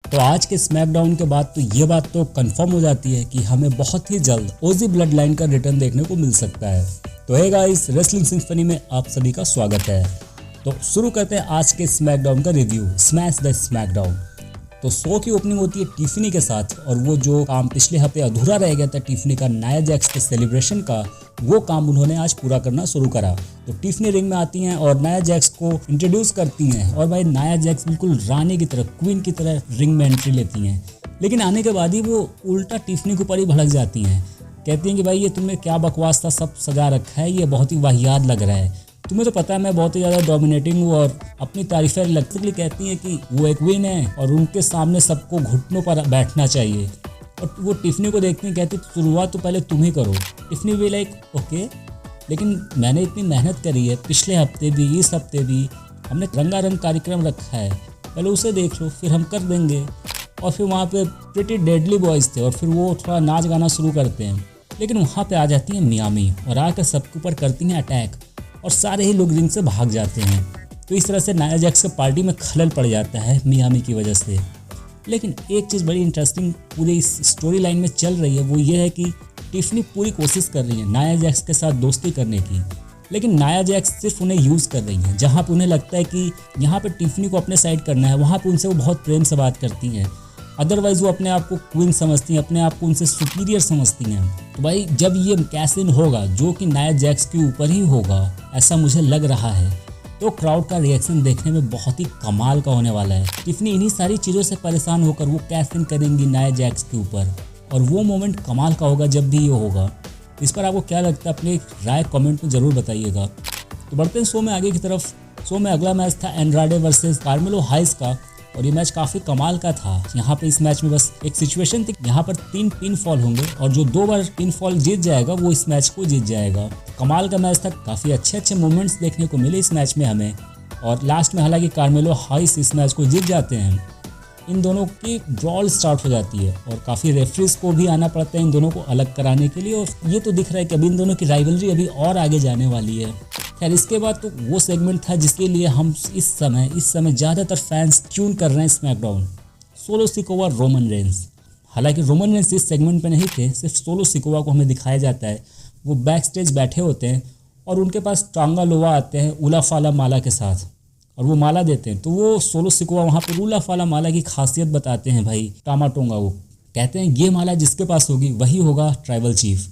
तो आज के स्मैकडाउन के बाद तो ये बात तो कंफर्म हो जाती है कि हमें बहुत ही जल्द ओजी ब्लड लाइन का रिटर्न देखने को मिल सकता है। तो हे गाइस, रेसलिंग सिम्फनी में आप सभी का स्वागत है। तो शुरू करते हैं आज के स्मैकडाउन का रिव्यू, स्मैश द स्मैकडाउन। तो शो की ओपनिंग होती है टिफनी के साथ, और वो जो काम पिछले हफ्ते अधूरा रह गया था टिफनी का नाया जैक्स के सेलिब्रेशन का, वो काम उन्होंने आज पूरा करना शुरू करा। तो टिफनी रिंग में आती हैं और नाया जैक्स को इंट्रोड्यूस करती हैं, और भाई नाया जैक्स बिल्कुल रानी की तरह, क्वीन की तरह रिंग में एंट्री लेती हैं। लेकिन आने के बाद ही वो उल्टा टिफनी के ऊपर ही भड़क जाती हैं, कहती हैं कि भाई ये तुमने क्या बकवास था सब सजा रखा है, ये बहुत ही वाहियात लग रहा है, तुम्हें तो पता है मैं बहुत ही ज़्यादा डोमिनेटिंग हूँ, और अपनी तारीफें लगती कहती हैं कि वो एक क्वीन है और उनके सामने सबको घुटनों पर बैठना चाहिए। और वो टिफनी को देखती हैं, कहती शुरुआत तो पहले तुम ही करो। टिफनी भी लाइक ओके, लेकिन मैंने इतनी मेहनत करी है, पिछले हफ्ते भी इस हफ्ते भी हमने रंगारंग कार्यक्रम रखा है, पहले उसे देख लो फिर हम कर देंगे। और फिर वहाँ पे प्रिटी डेडली बॉयज़ थे और फिर वो थोड़ा नाच गाना शुरू करते हैं, लेकिन वहाँ पे आ जाती हैं मियामी और आकर सबके ऊपर करती हैं अटैक, और सारे ही लोग रिंग से भाग जाते हैं। तो इस तरह से नाया जैक्स के पार्टी में खलल पड़ जाता है मियामी की वजह से। लेकिन एक चीज़ बड़ी इंटरेस्टिंग पूरी इस स्टोरी लाइन में चल रही है, वो ये है कि टिफनी पूरी कोशिश कर रही है नाया जैक्स के साथ दोस्ती करने की, लेकिन नाया जैक्स सिर्फ उन्हें यूज़ कर रही हैं। जहाँ पर उन्हें लगता है कि यहाँ पर टिफनी को अपने साइड करना है, वहाँ पर उनसे वो बहुत प्रेम से बात करती हैं। अदरवाइज़ वो अपने आप को क्वीन समझती हैं, अपने आप को उनसे सुपीरियर समझती हैं। तो भाई जब ये कैश इन होगा जो कि नाया जैक्स के ऊपर ही होगा, ऐसा मुझे लग रहा है, तो क्राउड का रिएक्शन देखने में बहुत ही कमाल का होने वाला है। टिफनी इन्हीं सारी चीज़ों से परेशान होकर वो कैश इन करेंगी नाया जैक्स के ऊपर, और वो मोमेंट कमाल का होगा जब भी ये होगा। इस पर आपको क्या लगता है, अपनी राय कमेंट में ज़रूर बताइएगा। तो बढ़ते हैं शो में आगे की तरफ। शो में अगला मैच था एंड्राडे वर्सेस कार्मेलो हाइस का, और ये मैच काफ़ी कमाल का था। यहाँ पे इस मैच में बस एक सिचुएशन थी, यहाँ पर 3 पिन फॉल होंगे और जो 2 बार पिन फॉल जीत जाएगा वो इस मैच को जीत जाएगा। कमाल का मैच था, काफ़ी अच्छे मोमेंट्स देखने को मिले इस मैच में हमें, और लास्ट में हालांकि कार्मेलो हाइस इस मैच को जीत जाते हैं। इन दोनों की ड्रॉल स्टार्ट हो जाती है और काफ़ी रेफरीज को भी आना पड़ता है इन दोनों को अलग कराने के लिए, और ये तो दिख रहा है कि अभी इन दोनों की राइवलरी अभी और आगे जाने वाली है। खैर इसके बाद तो वो सेगमेंट था जिसके लिए हम इस समय ज़्यादातर फैंस ट्यून कर रहे हैं SmackDown, solo Sikoa Roman Reigns. हालांकि रोमन रेंस इस सेगमेंट पे नहीं थे, सिर्फ सोलो सिकोवा को हमें दिखाया जाता है। वो बैक स्टेज बैठे होते हैं और उनके पास टांगा लोवा आते हैं उला फाला माला के साथ, और वो माला देते हैं। तो वो सोलो सिकोवा वहाँ पर उला फाला माला की खासियत बताते हैं भाई टामा टोंगा। वो कहते हैं ये माला जिसके पास होगी वही होगा ट्राइबल चीफ।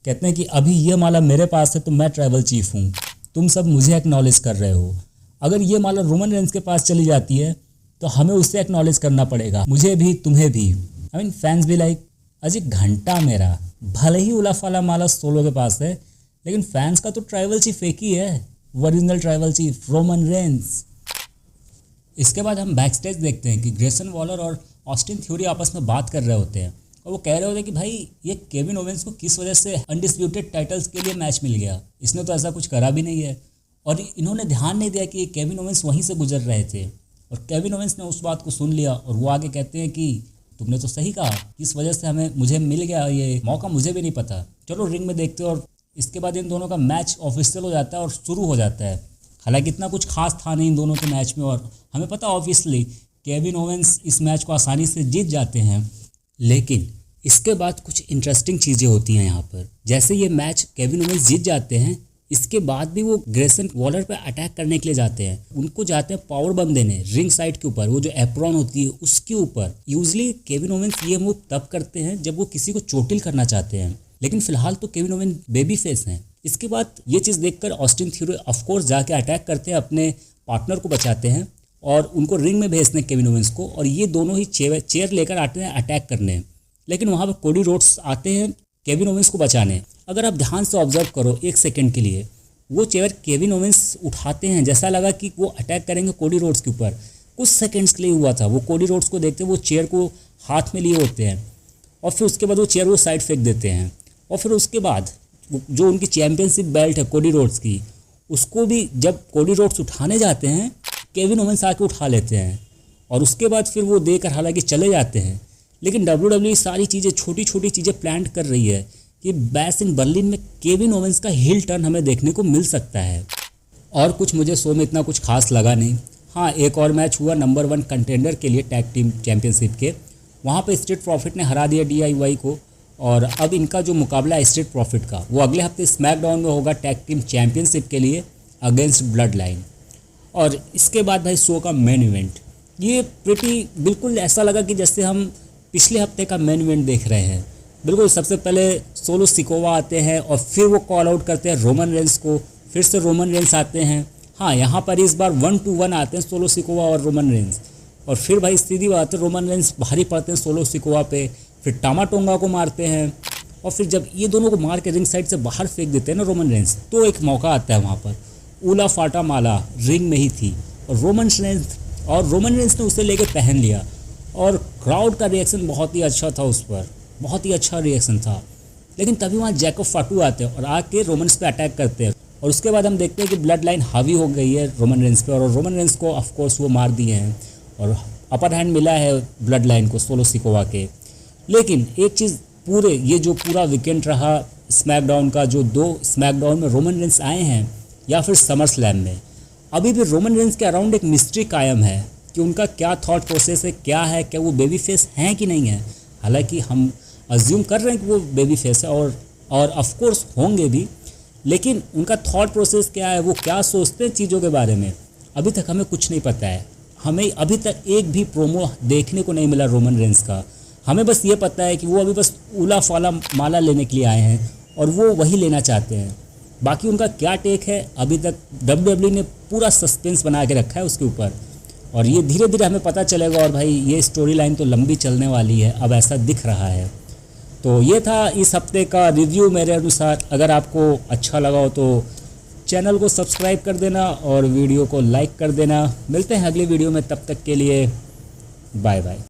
कहते हैं कि अभी ये माला मेरे पास है तो मैं ट्राइबल चीफ हूँ, तुम सब मुझे एक्नॉलेज कर रहे हो। अगर ये माला रोमन रेंस के पास चली जाती है तो हमें उससे एक्नॉलेज करना पड़ेगा, मुझे भी तुम्हें भी। आई मीन फैंस भी लाइक अजी घंटा मेरा, भले ही उला फाला माला सोलो के पास है, लेकिन फैंस का तो ट्राइबल चीफ एक ही है, original tribal chief Roman Reigns. इसके बाद हम बैक स्टेज देखते हैं कि ग्रेसन वॉलर और ऑस्टिन थ्योरी आपस में बात कर रहे होते हैं, और वो कह रहे होते हैं कि भाई ये केविन ओवेंस को किस वजह से अनडिस्प्यूटेड टाइटल्स के लिए मैच मिल गया, इसने तो ऐसा कुछ करा भी नहीं है। और इन्होंने ध्यान नहीं दिया कि केविन ओवेंस वहीं से गुजर रहे थे, और केविन ओवेंस ने उस बात को सुन लिया, और वो आगे कहते हैं कि तुमने तो सही कहा, किस वजह से मुझे मिल गया ये मौका, मुझे भी नहीं पता, चलो रिंग में देखते हैं। और इसके बाद इन दोनों का मैच ऑफिशियल हो जाता है और शुरू हो जाता है। हालांकि इतना कुछ खास था नहीं इन दोनों के मैच में, और हमें पता ऑब्वियसली केविन ओवेंस इस मैच को आसानी से जीत जाते हैं। लेकिन इसके बाद कुछ इंटरेस्टिंग चीज़ें होती हैं यहाँ पर। जैसे ये मैच केविन ओवेंस जीत जाते हैं, इसके बाद भी वो ग्रेसन वॉलर पे अटैक करने के लिए जाते हैं, उनको जाते हैं पावर बम देने रिंग साइड के ऊपर, वो जो एप्रॉन होती है उसके ऊपर। यूजली केविन ओवेंस ये मूव तब करते हैं जब वो किसी को चोटिल करना चाहते हैं, लेकिन फिलहाल तो केविन ओवेंस बेबी फेस हैं। इसके बाद ये चीज़ देखकर ऑस्टिन थ्योरी ऑफकोर्स जाके अटैक करते हैं, अपने पार्टनर को बचाते हैं और उनको रिंग में भेजते हैं केविन ओवेंस को, और ये दोनों ही चेयर लेकर आते हैं अटैक करने। लेकिन वहाँ पर कोडी रोड्स आते हैं केविन ओवेंस को बचाने। अगर आप ध्यान से ऑब्जर्व करो एक सेकंड के लिए, वो चेयर केविन ओवेंस उठाते हैं, जैसा लगा कि वो अटैक करेंगे कोडी रोड्स के ऊपर। कुछ सेकंड्स के लिए हुआ था, वो कोडी रोड्स को देखते वो चेयर को हाथ में लिए होते हैं, और फिर उसके बाद वो चेयर वो साइड फेंक देते हैं। और फिर उसके बाद जो उनकी चैंपियनशिप बेल्ट है कोडी रोड्स की, उसको भी जब कोडी रोड्स उठाने जाते हैं केविन ओवेंस आके उठा लेते हैं, और उसके बाद फिर वो देकर हालांकि चले जाते हैं। लेकिन WWE सारी चीज़ें छोटी छोटी चीज़ें प्लान कर रही है कि बैश इन बर्लिन में केविन ओवेंस का हिल टर्न हमें देखने को मिल सकता है। और कुछ मुझे शो में इतना कुछ खास लगा नहीं। हाँ, एक और मैच हुआ नंबर 1 कंटेंडर के लिए टैग टीम चैंपियनशिप के, वहाँ पे स्ट्रीट प्रॉफिट ने हरा दिया DIY को। और अब इनका जो मुकाबला है स्ट्रीट प्रॉफिट का वो अगले हफ्ते स्मैकडाउन में होगा टैग टीम चैंपियनशिप के लिए अगेंस्ट ब्लड लाइन। और इसके बाद भाई शो का मेन इवेंट, ये बिल्कुल ऐसा लगा कि जैसे हम पिछले हफ्ते का मेन इवेंट देख रहे हैं। बिल्कुल सबसे पहले सोलो सिकोवा आते हैं और फिर वो कॉल आउट करते हैं रोमन रेंस को, फिर से रोमन रेंस आते हैं। हाँ, यहाँ पर इस बार 1-1 आते हैं सोलो सिकोवा और रोमन रेंस, और फिर भाई सीधी बात है रोमन रेंस भारी पड़ते हैं सोलो सिकोवा पे, फिर टामा टोंगा को मारते हैं। और फिर जब ये दोनों को मार के रिंग साइड से बाहर फेंक देते हैं ना रोमन रेंस, तो एक मौका आता है वहाँ पर ऊला फाटा माला रिंग में ही थी और रोमन रेंस ने उसे लेके पहन लिया। और क्राउड का रिएक्शन बहुत ही अच्छा था उस पर, बहुत ही अच्छा रिएक्शन था। लेकिन तभी वहाँ जैकब फाटू आते हैं और आके रोमन्स पे अटैक करते हैं, और उसके बाद हम देखते हैं कि ब्लड लाइन हावी हो गई है रोमन रेंस पे, और रोमन रेंस को ऑफकोर्स वो मार दिए हैं और अपर हैंड मिला है ब्लड लाइन को सोलो सिकोवा के। लेकिन एक चीज़, ये जो पूरा वीकेंड रहा स्मैकडाउन का, जो 2 स्मैकडाउन में रोमन रेंस आए हैं या फिर समर स्लैम में, अभी भी रोमन रेंस के अराउंड एक मिस्ट्री कायम है कि उनका क्या थॉट प्रोसेस है, क्या है, क्या वो बेबी फेस हैं कि नहीं है। हालांकि हम अज्यूम कर रहे हैं कि वो बेबी फेस है और ऑफ कोर्स होंगे भी, लेकिन उनका थॉट प्रोसेस क्या है, वो क्या सोचते हैं चीज़ों के बारे में, अभी तक हमें कुछ नहीं पता है। हमें अभी तक एक भी प्रोमो देखने को नहीं मिला रोमन रेंस का। हमें बस ये पता है कि वो अभी बस ऊला फाला माला लेने के लिए आए हैं और वो वही लेना चाहते हैं। बाकी उनका क्या टेक है अभी तक WWE ने पूरा सस्पेंस बना के रखा है उसके ऊपर, और ये धीरे धीरे हमें पता चलेगा। और भाई ये स्टोरी लाइन तो लंबी चलने वाली है, अब ऐसा दिख रहा है। तो ये था इस हफ्ते का रिव्यू मेरे अनुसार। अगर आपको अच्छा लगा हो तो चैनल को सब्सक्राइब कर देना और वीडियो को लाइक कर देना। मिलते हैं अगली वीडियो में, तब तक के लिए बाय बाय।